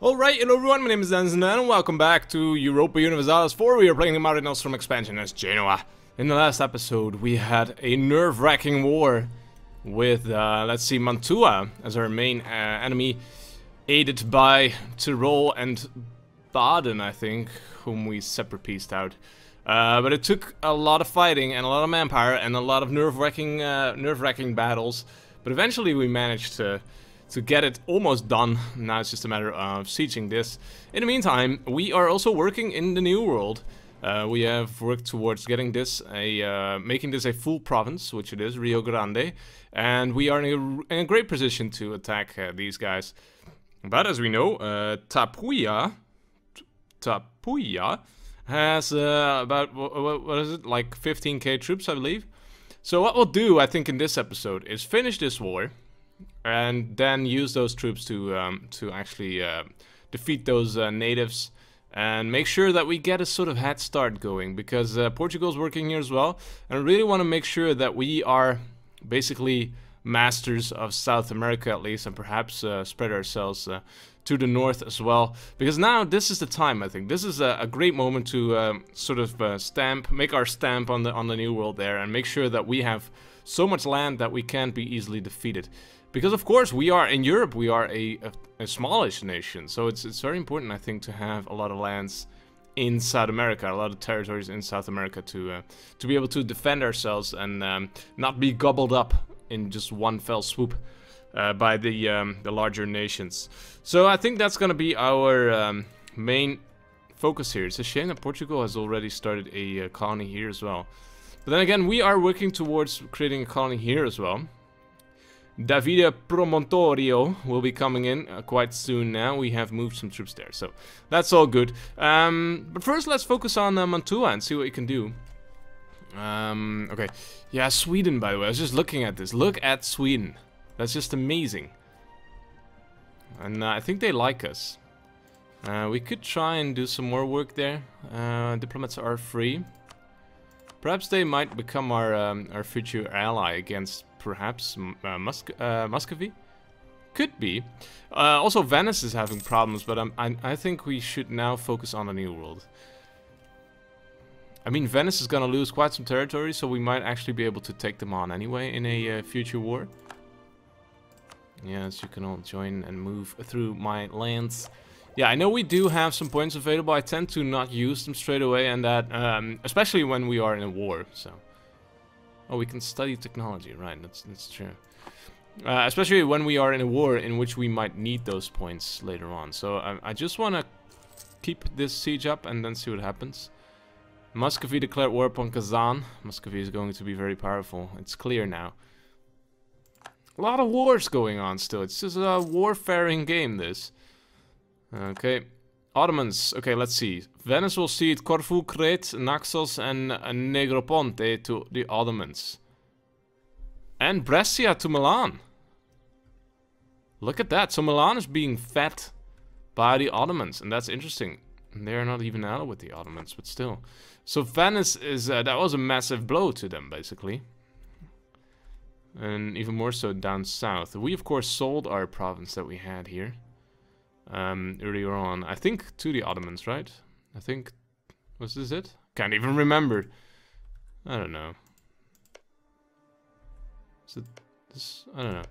Alright, hello everyone, my name is Denizen and welcome back to Europa Universalis 4. We are playing the Mare Nostrum expansion as Genoa. In the last episode we had a nerve-wracking war with, let's see, Mantua as our main enemy, aided by Tyrol and Baden, I think, whom we separate pieced out. But it took a lot of fighting and a lot of manpower and a lot of nerve-wracking battles. But eventually we managed to get it almost done. Now it's just a matter of sieging this. In the meantime, we are also working in the New World. We have worked towards getting this making this a full province, which it is, Rio Grande, and we are in a great position to attack these guys. But as we know, Tapuia has about what is it, like 15k troops, I believe. So what we'll do, I think, in this episode is finish this war. And then use those troops to actually defeat those natives and make sure that we get a sort of head start going, because Portugal's working here as well, and I really want to make sure that we are basically masters of South America at least, and perhaps spread ourselves to the north as well, because now this is the time. I think this is a great moment to sort of make our stamp on the New World there, and make sure that we have so much land that we can't be easily defeated. Because of course we are in Europe, we are a smallish nation, so it's very important, I think, to have a lot of lands in South America, a lot of territories in South America to be able to defend ourselves and not be gobbled up in just one fell swoop by the larger nations. So I think that's gonna be our main focus here. It's a shame that Portugal has already started a colony here as well. But then again, we are working towards creating a colony here as well. Davide Promontorio will be coming in quite soon now. We have moved some troops there, so that's all good. But first let's focus on Mantua and see what we can do. Okay, yeah, Sweden, by the way. I was just looking at this. Look at Sweden. That's just amazing. And I think they like us. We could try and do some more work there. Diplomats are free. Perhaps they might become our future ally against perhaps Muscovy? Could be. Also, Venice is having problems, but I think we should now focus on the New World. I mean, Venice is gonna lose quite some territory, so we might actually be able to take them on anyway in a future war. Yes, you can all join and move through my lands. Yeah, I know we do have some points available. I tend to not use them straight away, and that, especially when we are in a war, so. Oh, we can study technology, right, that's true. Especially when we are in a war in which we might need those points later on. So I just want to keep this siege up and then see what happens. Muscovy declared war upon Kazan. Muscovy is going to be very powerful, it's clear now. A lot of wars going on still, it's just a warfaring game, this. Okay. Ottomans, okay, let's see. Venice will cede Corfu, Crete, Naxos, and Negroponte to the Ottomans. And Brescia to Milan. Look at that, so Milan is being fed by the Ottomans, and that's interesting. They're not even allied with the Ottomans, but still. So Venice is, that was a massive blow to them, basically. And even more so down south. We, of course, sold our province that we had here. Earlier on, I think to the Ottomans, right? I think, was this it? Can't even remember. I don't know. Is it this? I don't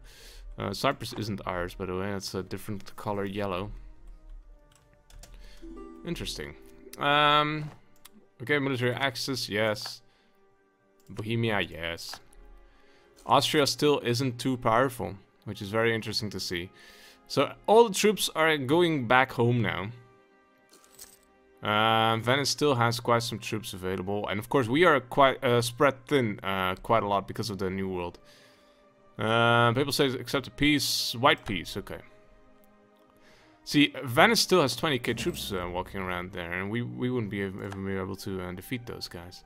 know. Cyprus isn't ours, by the way. It's a different color, yellow. Interesting. Okay, military access, yes. Bohemia, yes. Austria still isn't too powerful, which is very interesting to see. So all the troops are going back home now. Venice still has quite some troops available, and of course we are quite spread thin quite a lot because of the New World. People say accept a peace, white peace, okay. See, Venice still has 20k troops walking around there, and we wouldn't be able to defeat those guys.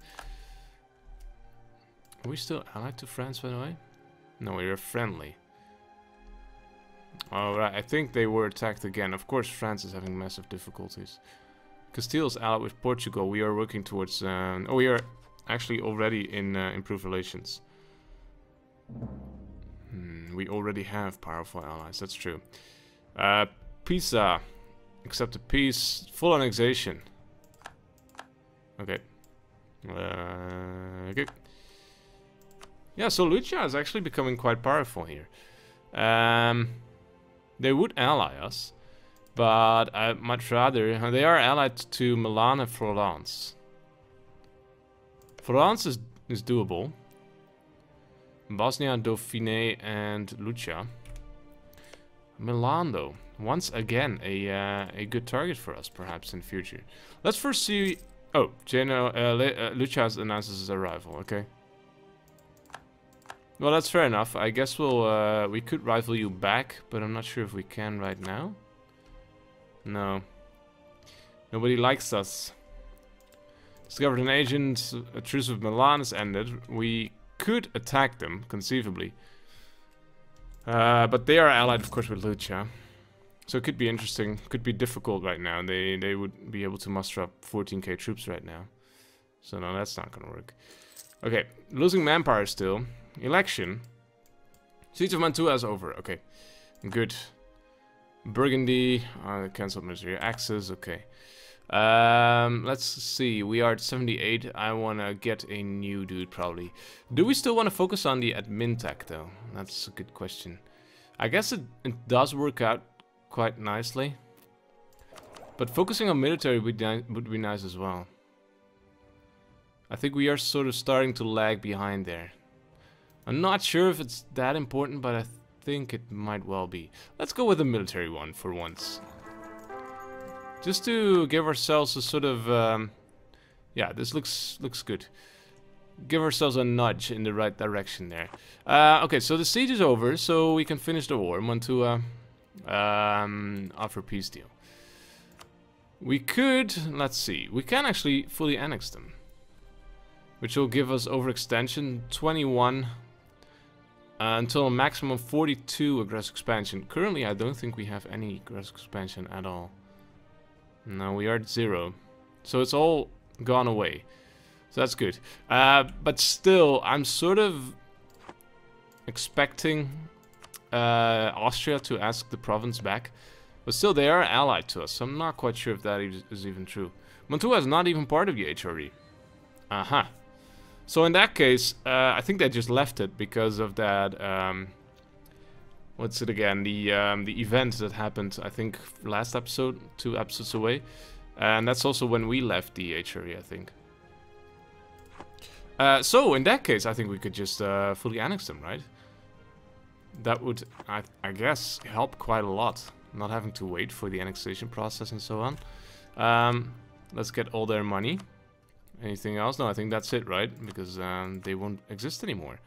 Are we still allied to France, by the way? No, we are friendly. Alright, I think they were attacked again. Of course, France is having massive difficulties. Castile is allied with Portugal. We are working towards... oh, we are actually already in improved relations. We already have powerful allies, that's true. Pisa Accept a peace. Full annexation. Okay. Okay. Yeah, so Lucia is actually becoming quite powerful here. They would ally us, but I'd much rather... They are allied to Milan and Florence. Florence is doable. Bosnia, Dauphiné, and Lucia. Milan, though. Once again, a good target for us, perhaps, in future. Let's first see... Oh, Genoa, Lucia announces his arrival, okay. Well, that's fair enough. I guess we could rival you back, but I'm not sure if we can right now. No. Nobody likes us. Discovered an agent. A truce with Milan is ended. We could attack them, conceivably. But they are allied, of course, with Lucia. So it could be interesting. Could be difficult right now. They would be able to muster up 14k troops right now. So no, that's not gonna work. Okay, losing manpower still. Election. Siege of Mantua is over. Okay, good. Burgundy. Cancelled military access. Okay. Let's see. We are at 78. I wanna get a new dude probably. Do we still want to focus on the admin tech though? That's a good question. I guess it does work out quite nicely, but focusing on military would be nice as well. I think we are sort of starting to lag behind there. I'm not sure if it's that important, but I think it might well be. Let's go with the military one for once. Just to give ourselves a sort of... yeah, this looks good. Give ourselves a nudge in the right direction there. Okay, so the siege is over, so we can finish the war. Mantua offer peace deal. We could... Let's see. We can actually fully annex them, which will give us overextension 21 until a maximum 42 aggressive expansion. Currently, I don't think we have any aggressive expansion at all. No, we are at 0. So it's all gone away. So that's good. But still, I'm sort of expecting Austria to ask the province back. But still, they are allied to us, so I'm not quite sure if that is even true. Mantua is not even part of the HRE. Aha. So in that case, I think they just left it because of that, what's it again, the event that happened, I think, last episode, 2 episodes away. And that's also when we left the HRE, I think. So in that case, I think we could just fully annex them, right? That would, I guess, help quite a lot. Not having to wait for the annexation process and so on. Let's get all their money. Anything else? No, I think that's it, right? Because they won't exist anymore.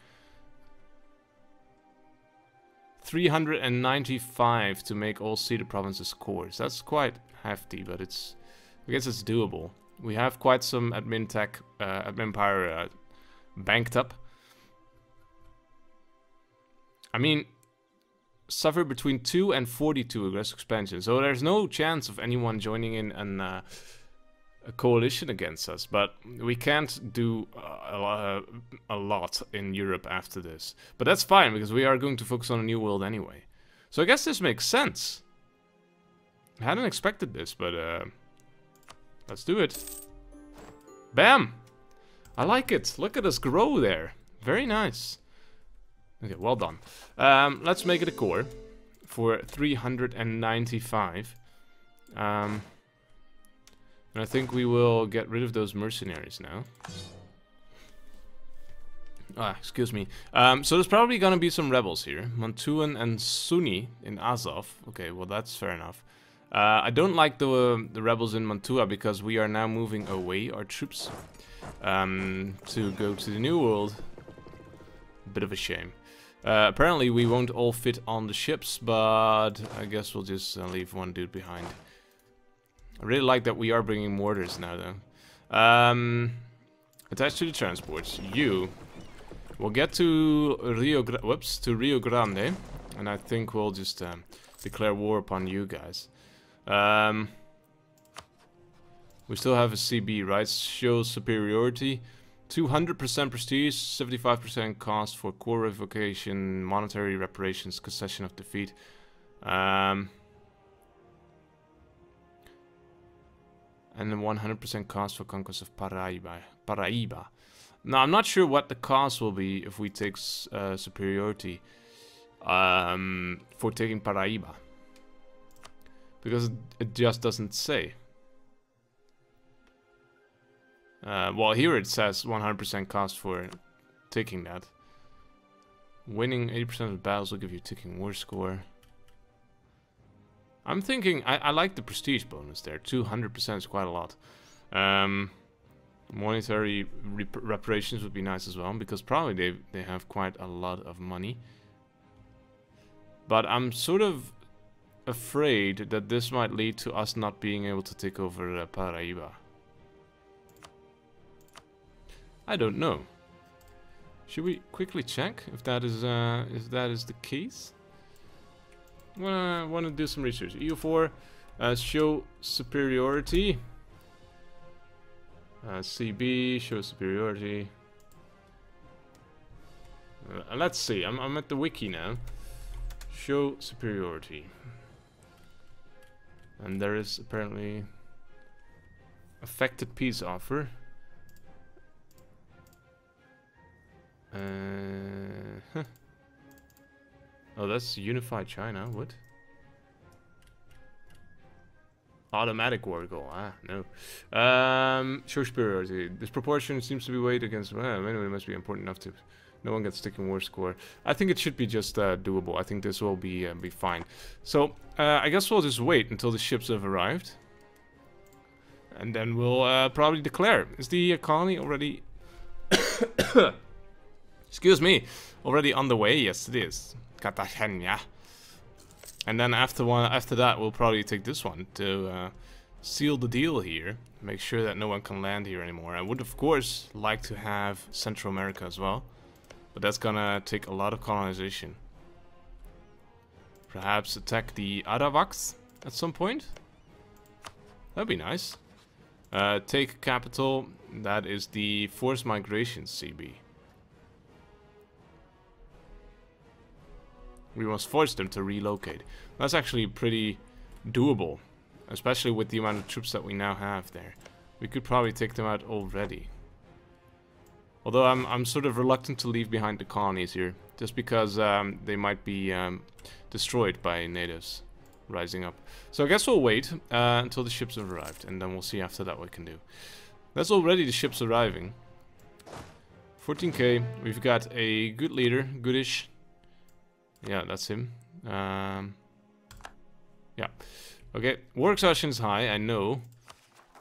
395 to make all ceded provinces cores. That's quite hefty, but it's... I guess it's doable. We have quite some admin tech, admin power banked up. I mean, suffer between 2 and 42 aggressive expansion. So there's no chance of anyone joining in an... a coalition against us, but we can't do a lot in Europe after this. But that's fine, because we are going to focus on a new world anyway. So I guess this makes sense. I hadn't expected this, but let's do it. Bam! I like it. Look at us grow there. Very nice. Okay, well done. Let's make it a core for 395. And I think we will get rid of those mercenaries now. Ah, excuse me. So there's probably gonna be some rebels here. Mantuan and Sunni in Azov. Okay, well that's fair enough. I don't like the rebels in Mantua because we are now moving away our troops to go to the New World. Bit of a shame. Apparently we won't all fit on the ships, but I guess we'll just leave one dude behind. I really like that we are bringing mortars now, though. Attached to the transports, you will get to Rio Grande, and I think we'll just declare war upon you guys. We still have a CB, right? Shows superiority, 200% prestige, 75% cost for core revocation, monetary reparations, concession of defeat. And then 100% cost for conquest of Paraiba. Now, I'm not sure what the cost will be if we take superiority for taking Paraiba. Because it just doesn't say. Well, here it says 100% cost for taking that. Winning 80% of the battles will give you a ticking war score. I'm thinking, I like the prestige bonus there. 200% is quite a lot. Monetary reparations would be nice as well, because probably they have quite a lot of money. But I'm sort of afraid that this might lead to us not being able to take over Paraiba. I don't know. Should we quickly check if that is the case? I want to do some research. EU4, show superiority. CB, show superiority. Let's see. I'm at the wiki now. Show superiority. And there is apparently affected peace offer. Oh, that's unified China. What? Automatic war goal. Ah, no. Show superiority. This proportion seems to be weighed against. Well, anyway, it must be important enough to. No one gets ticking war score. I think it should be just doable. I think this will be fine. So I guess we'll just wait until the ships have arrived, and then we'll probably declare. Is the colony already? Excuse me, already on the way? Yes, it is. Cartagena. And then after that, we'll probably take this one to seal the deal here. Make sure that no one can land here anymore. I would, of course, like to have Central America as well, but that's gonna take a lot of colonization. Perhaps attack the Arawaks at some point. That'd be nice. Take capital. That is the forced migration CB. We must force them to relocate. That's actually pretty doable, especially with the amount of troops that we now have there. We could probably take them out already. Although I'm sort of reluctant to leave behind the colonies here, just because they might be destroyed by natives rising up. So I guess we'll wait until the ships have arrived, and then we'll see after that what we can do. That's already the ships arriving. 14k. We've got a good leader, goodish. Yeah, that's him. Yeah. Okay, war exhaustion is high, I know.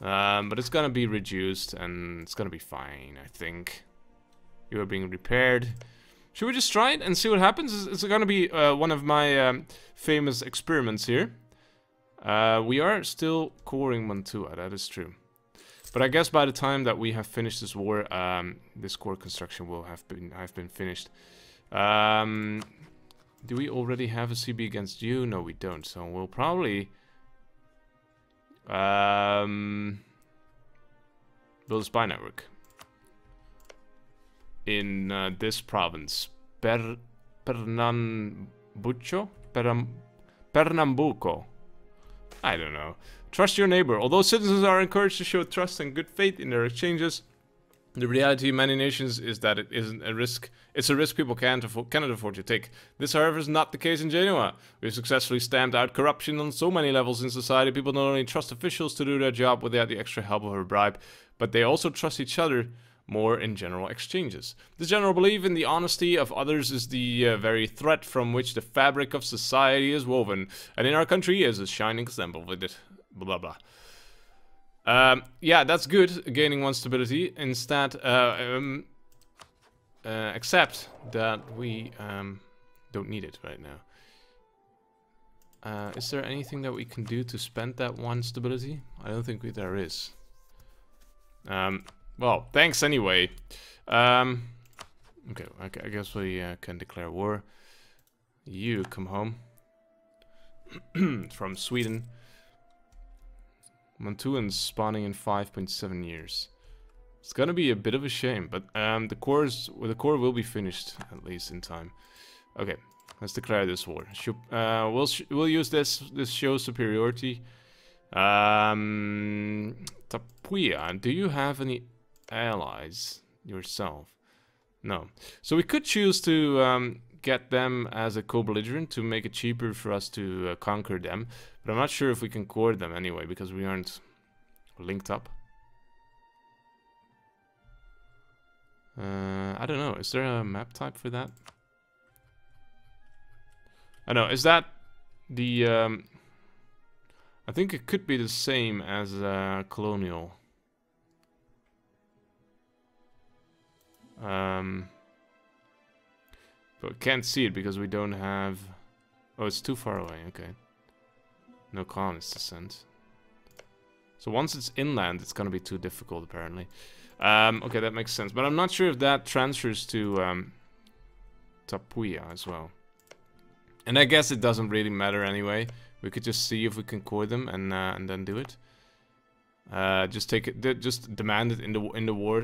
But it's gonna be reduced, and it's gonna be fine, I think. You are being repaired. Should we just try it and see what happens? It's gonna be one of my famous experiments here. We are still coring Mantua, that is true. But I guess by the time that we have finished this war, this core construction will have been finished. Do we already have a CB against you? No, we don't. So we'll probably build a spy network in this province, Pernambuco. I don't know. Trust your neighbor. Although citizens are encouraged to show trust and good faith in their exchanges, the reality of many nations is that it isn't a risk. It's a risk people cannot afford to take. This, however, is not the case in Genoa. We've successfully stamped out corruption on so many levels in society. People not only trust officials to do their job without the extra help of a bribe, but they also trust each other more in general exchanges. This general belief in the honesty of others is the very thread from which the fabric of society is woven, and in our country is a shining example of it. Blah blah. Yeah, that's good, gaining one stability. Instead, accept that we don't need it right now. Is there anything that we can do to spend that one stability? I don't think there is. Well, thanks anyway. Okay, I guess we can declare war. You come home from Sweden. Mantuans spawning in 5.7 years. It's gonna be a bit of a shame, but the core will be finished at least in time. Okay, let's declare this war. We'll use this show superiority. Tapuia, do you have any allies yourself? No. So we could choose to get them as a co-belligerent to make it cheaper for us to conquer them. But I'm not sure if we can core them anyway, because we aren't linked up. I don't know. Is there a map type for that? I know. Is that the... I think it could be the same as colonial. But we can't see it because we don't have... Oh, it's too far away. Okay. No colonists to send. So once it's inland, it's gonna be too difficult, apparently. Okay, that makes sense. But I'm not sure if that transfers to Tapuia as well. And I guess it doesn't really matter anyway. We could just see if we can core them and then do it. Just take it. Just demand it in the war.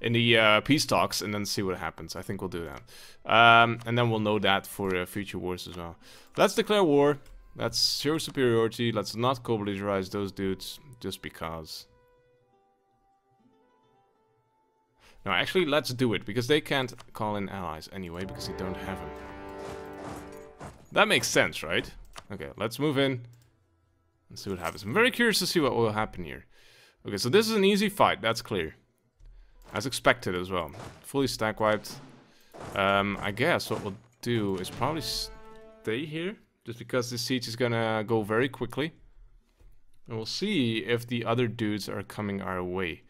In the peace talks, and then see what happens. I think we'll do that. And then we'll know that for future wars as well. Let's declare war. Let's show superiority. Let's not co-belligerize those dudes just because. No, actually, let's do it, because they can't call in allies anyway, because they don't have them. That makes sense, right? Okay, let's move in and see what happens. I'm very curious to see what will happen here. Okay, so this is an easy fight, that's clear. As expected as well. Fully stack wiped. I guess what we'll do is probably stay here, just because this siege is gonna go very quickly. And we'll see if the other dudes are coming our way.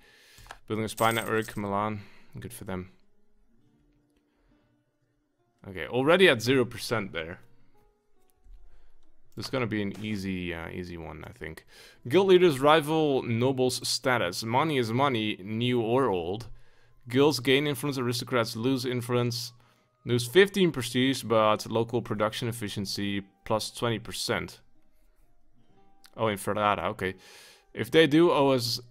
Building a spy network, Milan, good for them. Okay, already at 0% there. This is gonna be an easy one, I think. Guild leaders rival nobles status. Money is money, new or old. Guilds gain influence, aristocrats lose influence. Lose 15 prestige, but local production efficiency plus 20%. Oh, in Ferrara, okay. If they do us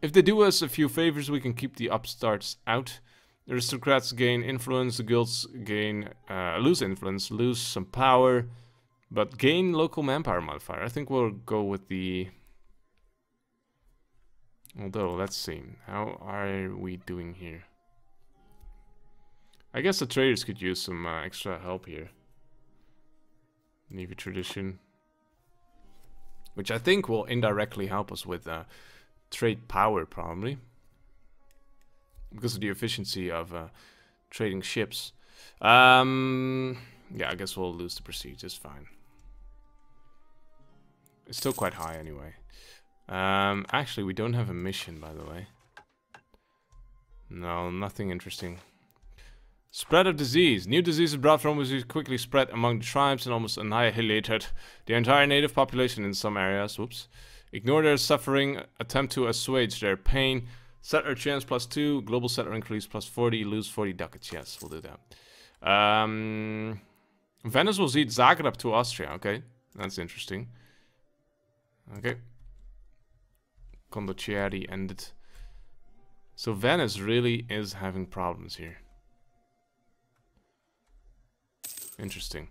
a few favors, we can keep the upstarts out. Aristocrats gain influence, the guilds gain lose influence, lose some power, but gain local manpower modifier. I think we'll go with the... Although, let's see. How are we doing here? I guess the traders could use some extra help here. Navy tradition. Which I think will indirectly help us with trade power, probably. Because of the efficiency of trading ships. Yeah, I guess we'll lose the prestige, just fine. It's still quite high anyway. Actually, we don't have a mission, by the way. No, nothing interesting. Spread of disease. New diseases brought from disease quickly spread among the tribes and almost annihilated the entire native population in some areas. Whoops. Ignore their suffering. Attempt to assuage their pain. Settler chance +2. Global settler increase +40. Lose 40 ducats. Yes, we'll do that. Venice will cede Zagreb to Austria. Okay, that's interesting. Okay. Condottieri ended. So Venice really is having problems here. Interesting.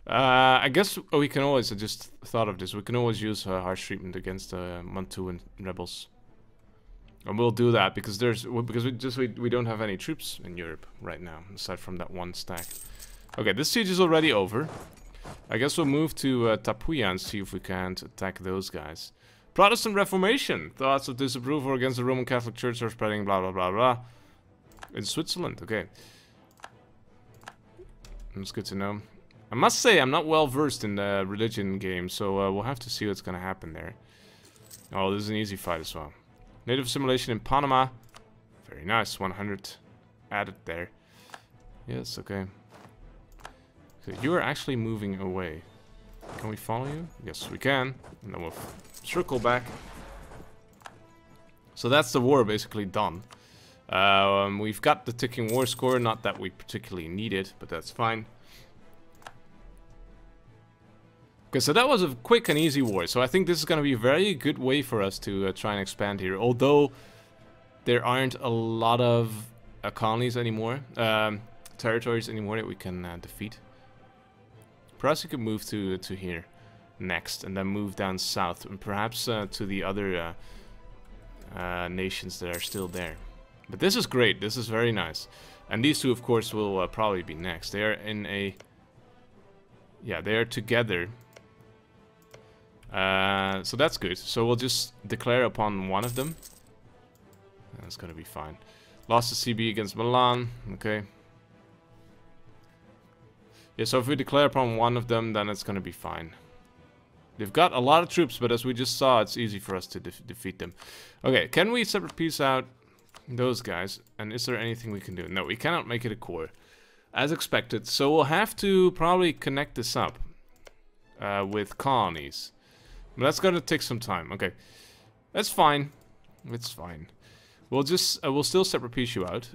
I guess we can always, I just thought of this, we can always use harsh treatment against Mantuan rebels. And we'll do that because we don't have any troops in Europe right now, aside from that one stack. Okay, this siege is already over. I guess we'll move to Tapuia and see if we can't attack those guys. Protestant Reformation. Thoughts of disapproval against the Roman Catholic Church are spreading, blah, blah, blah, blah. In Switzerland, okay. That's good to know. I must say, I'm not well versed in the religion game, so we'll have to see what's going to happen there. Oh, this is an easy fight as well. Native assimilation in Panama. Very nice, 100 added there. Yes, okay. Okay, you are actually moving away. Can we follow you? Yes, we can. And then we'll circle back. So that's the war basically done. We've got the ticking war score, not that we particularly need it, but that's fine. Okay, so that was a quick and easy war. So I think this is going to be a very good way for us to try and expand here. Although there aren't a lot of colonies anymore, territories anymore that we can defeat. Perhaps we could move to here. next, and then move down south, and perhaps to the other nations that are still there. But this is great. This is very nice. And these two, of course, will probably be next. They are in a... Yeah, they are together. So that's good. So we'll just declare upon one of them. That's gonna be fine. Lost the CB against Milan. Okay. Yeah, so if we declare upon one of them, then it's gonna be fine. They've got a lot of troops, but as we just saw, it's easy for us to defeat them. Okay, can we separate piece out those guys? And is there anything we can do? No, we cannot make it a core, as expected. So we'll have to probably connect this up with colonies. But that's gonna take some time. Okay, that's fine. It's fine. We'll just we'll still separate piece you out.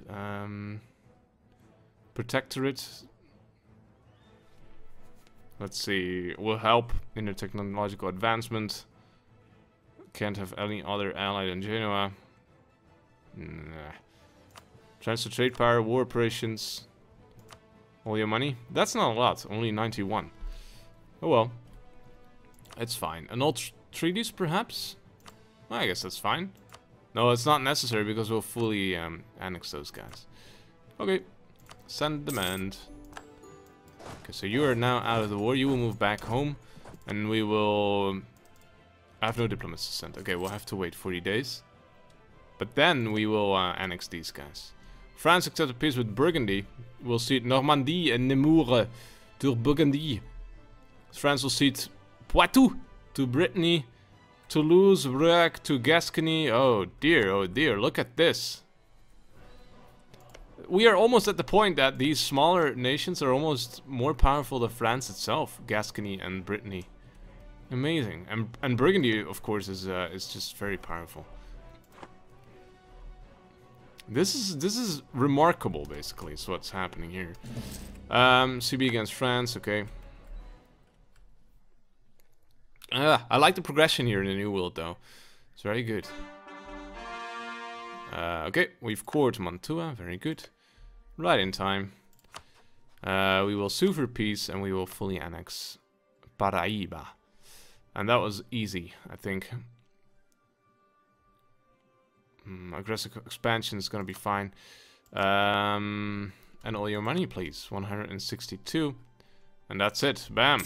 Protectorate. Let's see. Will help in the technological advancement. Can't have any other ally than Genoa. Nah. Transfer trade power, war operations. All your money? That's not a lot. Only 91. Oh well. It's fine. Annull treaties, perhaps? Well, I guess that's fine. No, it's not necessary because we'll fully annex those guys. Okay. Send demand. Okay, so you are now out of the war. You will move back home. And we will... I have no diplomats to send. Okay, we'll have to wait 40 days. But then we will annex these guys. France accepted peace with Burgundy. We'll cede Normandy and Nemours to Burgundy. France will cede Poitou to Brittany. Toulouse, Bruac to Gascony. Oh dear, look at this. We are almost at the point that these smaller nations are almost more powerful than France itself. Gascony and Brittany. Amazing. And Burgundy, of course, is just very powerful. This is remarkable, basically, is what's happening here. CB against France, okay. I like the progression here in the New World, though. It's very good. Okay, we've cored Mantua, very good. Right in time. We will sue for peace, and we will fully annex Paraíba. And that was easy, I think. Aggressive expansion is gonna be fine. And all your money, please. 162. And that's it. Bam.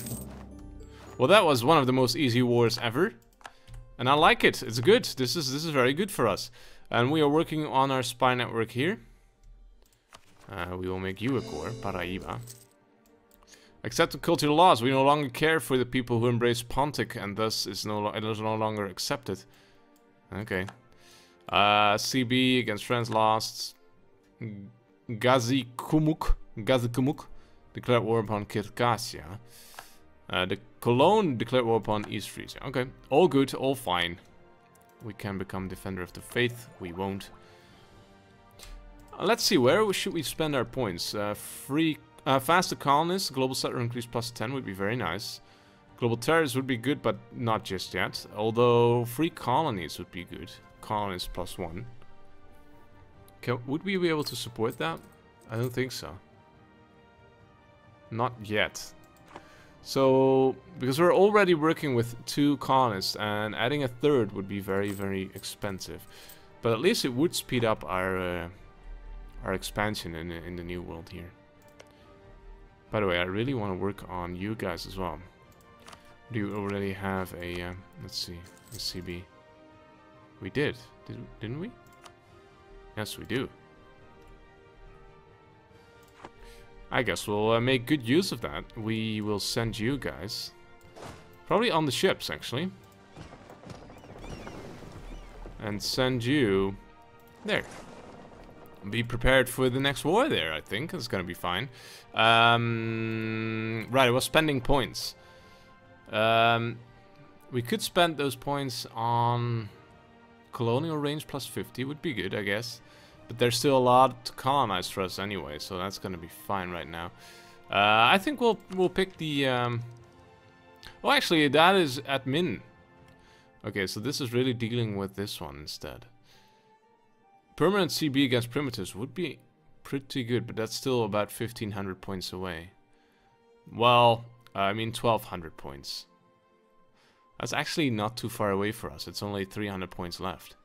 Well, that was one of the most easy wars ever. And I like it. It's good. This is very good for us. And we are working on our spy network here. We will make you a core, Paraíba. Accept the cultural laws. We no longer care for the people who embrace Pontic, and thus it is no longer accepted. Okay. CB against France lost. Gazikumuk declared war upon Circassia. The Cologne declared war upon East Frisia. Okay, all good, all fine. We can become defender of the faith. We won't. Let's see, where should we spend our points? Faster colonists, global settler increase plus 10 would be very nice. Global terrorists would be good, but not just yet. Although free colonies would be good. Colonists plus 1. Would we be able to support that? I don't think so. Not yet. So, because we're already working with 2 colonists, and adding a 3rd would be very, very expensive. But at least it would speed up our expansion in the New World here. By the way, I really want to work on you guys as well. Do you already have a, let's see, a CB? We did, didn't we? Yes, we do. I guess we'll make good use of that. We will send you guys. Probably on the ships, actually. And send you there. Be prepared for the next war there, I think. It's gonna be fine. Right, I was spending points. We could spend those points on colonial range plus 50 would be good, I guess. But there's still a lot to colonize for us anyway, so that's gonna be fine right now. I think we'll pick the... Well, actually, that is admin. Okay, so this is really dealing with this one instead. Permanent CB against primitives would be pretty good, but that's still about 1,500 points away. Well, I mean 1,200 points. That's actually not too far away for us. It's only 300 points left.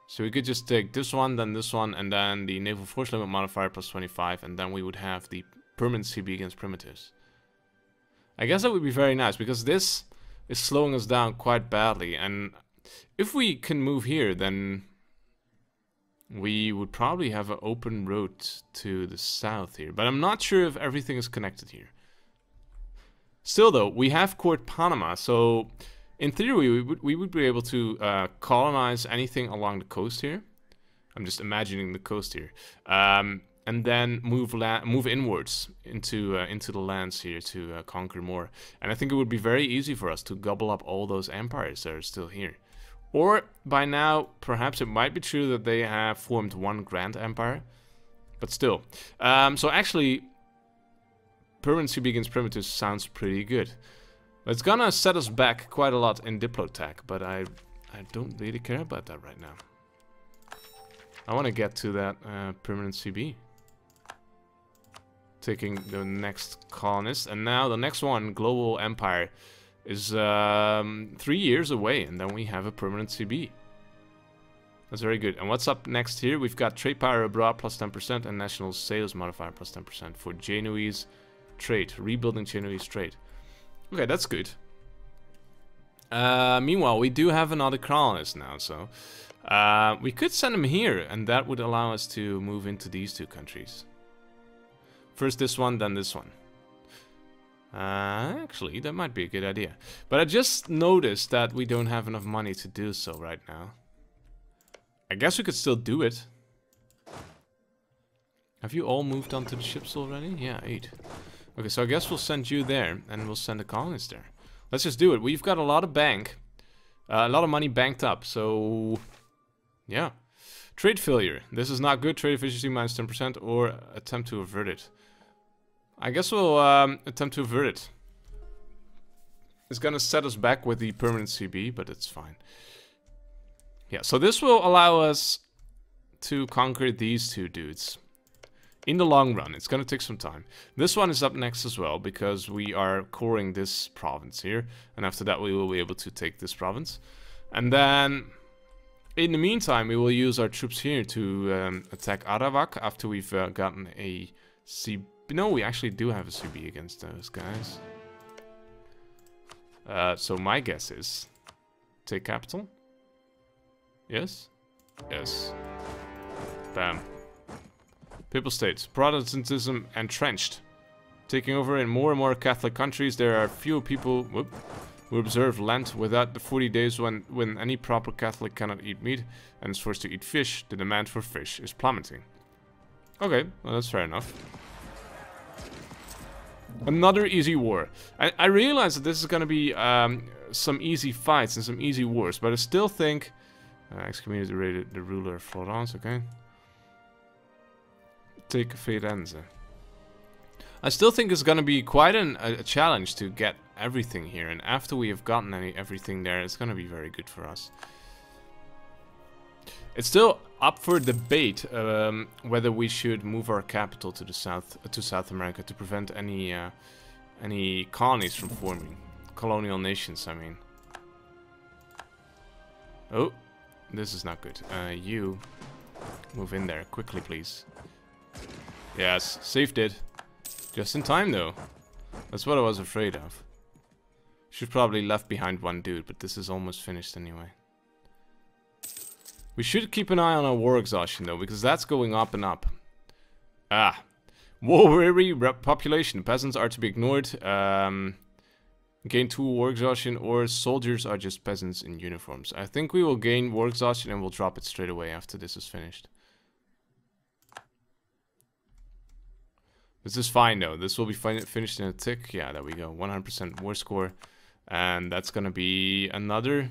So we could just take this one, and then the naval force limit modifier plus 25, and then we would have the permanent CB against primitives. I guess that would be very nice, because this is slowing us down quite badly, and if we can move here, then we would probably have an open road to the south here. But I'm not sure if everything is connected here. Still though, we have Court Panama, so in theory we would be able to colonize anything along the coast here. I'm just imagining the coast here. And then move inwards into the lands here to conquer more. And I think it would be very easy for us to gobble up all those empires that are still here. Or by now, perhaps it might be true that they have formed one grand empire, but still. So actually, permanent CB against primitives sounds pretty good. It's gonna set us back quite a lot in Diplotech, but I don't really care about that right now. I want to get to that permanent CB. Taking the next colonist, and now the next one, Global Empire, is 3 years away, and then we have a permanent CB. That's very good. And what's up next here? We've got trade power abroad plus 10% and national sales modifier plus 10% for Genoese trade, rebuilding Genoese trade. Okay, that's good. Meanwhile, we do have another colonist now, so we could send him here, and that would allow us to move into these two countries. First this one, then this one. Actually, that might be a good idea. But I just noticed that we don't have enough money to do so right now. I guess we could still do it. Have you all moved onto the ships already? Yeah, 8. Okay, so I guess we'll send you there, and we'll send a colonist there. Let's just do it. We've got a lot of a lot of money banked up, so yeah. Trade failure. This is not good. Trade efficiency minus 10%, or attempt to avert it. I guess we'll attempt to avert it. It's gonna set us back with the permanent CB, but it's fine. Yeah, so this will allow us to conquer these two dudes. In the long run, it's gonna take some time. This one is up next as well, because we are coring this province here. And after that, we will be able to take this province. And then, in the meantime, we will use our troops here to attack Arawak after we've gotten a CB. No, we actually do have a CB against those guys. So my guess is take capital. Yes? Yes. Bam. Papal states. Protestantism entrenched. Taking over in more and more Catholic countries, there are fewer people who observe Lent without the 40 days when any proper Catholic cannot eat meat and is forced to eat fish. The demand for fish is plummeting. Okay, well that's fair enough. Another easy war. I realize that this is going to be some easy fights and some easy wars, but I still think... excommunicated the ruler of Florence, okay. Take Firenze. I still think it's going to be quite a challenge to get everything here, and after we have gotten everything there, it's going to be very good for us. It's still up for debate whether we should move our capital to the South America to prevent any colonies from forming. Colonial nations, I mean. Oh, this is not good. You move in there quickly, please. Yes, saved it. Just in time, though. That's what I was afraid of. Should probably left behind one dude, but this is almost finished anyway. We should keep an eye on our war exhaustion, though, because that's going up and up. Ah. War-weary population. Peasants are to be ignored. Gain 2 war exhaustion, or soldiers are just peasants in uniforms. I think we will gain war exhaustion and we'll drop it straight away after this is finished. This is fine, though. This will be finished in a tick. Yeah, there we go. 100% war score. And that's gonna be another...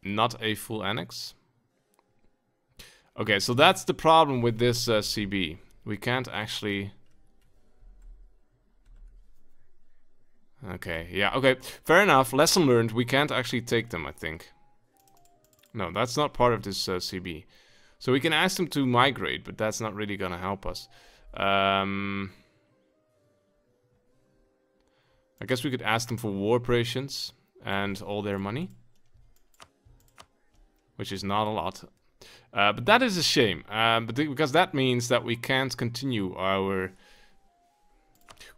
Not a full annex. Okay, so that's the problem with this CB. We can't actually... Okay, yeah, okay. Fair enough. Lesson learned. We can't actually take them, I think. No, that's not part of this CB. So we can ask them to migrate, but that's not really gonna help us. I guess we could ask them for war operations and all their money, which is not a lot. But that is a shame, because that means that we can't continue our...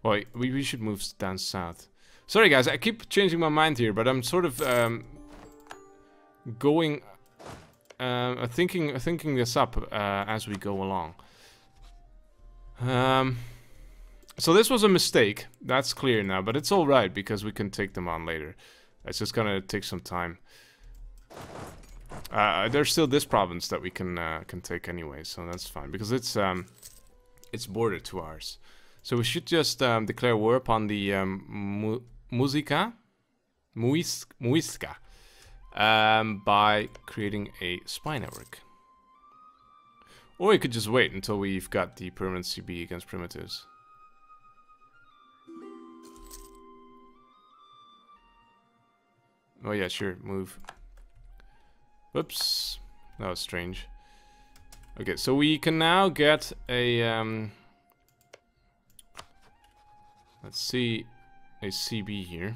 Well, we should move down south. Sorry guys, I keep changing my mind here, but I'm sort of going... thinking this up as we go along. So this was a mistake, that's clear now, but it's alright because we can take them on later. It's just gonna take some time. There's still this province that we can take anyway, so that's fine because it's border to ours. So we should just declare war upon the Muisca by creating a spy network. Or we could just wait until we've got the permanent CB against primitives. Oh yeah, sure, move. Whoops, that was strange. Okay, so we can now get a let's see, a CB here.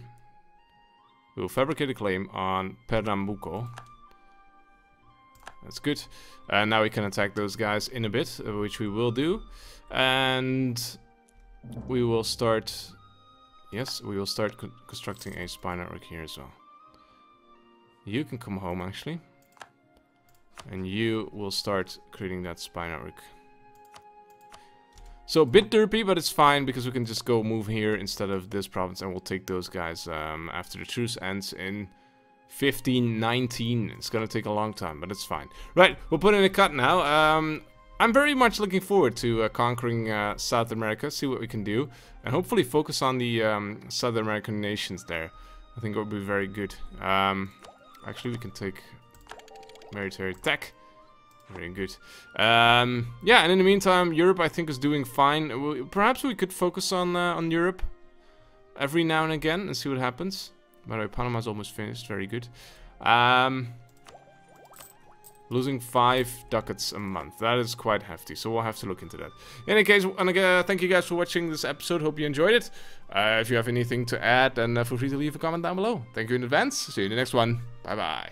We will fabricate a claim on Pernambuco. That's good. And now we can attack those guys in a bit, which we will do. And we will start... Yes, we will start constructing a spy network here as well. You can come home, actually. And you will start creating that spy network. So a bit derpy, but it's fine because we can just go move here instead of this province, and we'll take those guys after the truce ends in 1519. It's gonna take a long time, but it's fine. Right, we'll put in a cut now. I'm very much looking forward to conquering South America, see what we can do, and hopefully focus on the South American nations there. I think it would be very good. Actually, we can take military tech. Very good. Yeah, and in the meantime, Europe I think is doing fine. Perhaps we could focus on Europe every now and again and see what happens. By the way, Panama's almost finished. Very good. Losing 5 ducats a month. That is quite hefty, so we'll have to look into that. In any case, thank you guys for watching this episode. Hope you enjoyed it. If you have anything to add, then feel free to leave a comment down below. Thank you in advance. See you in the next one. Bye-bye.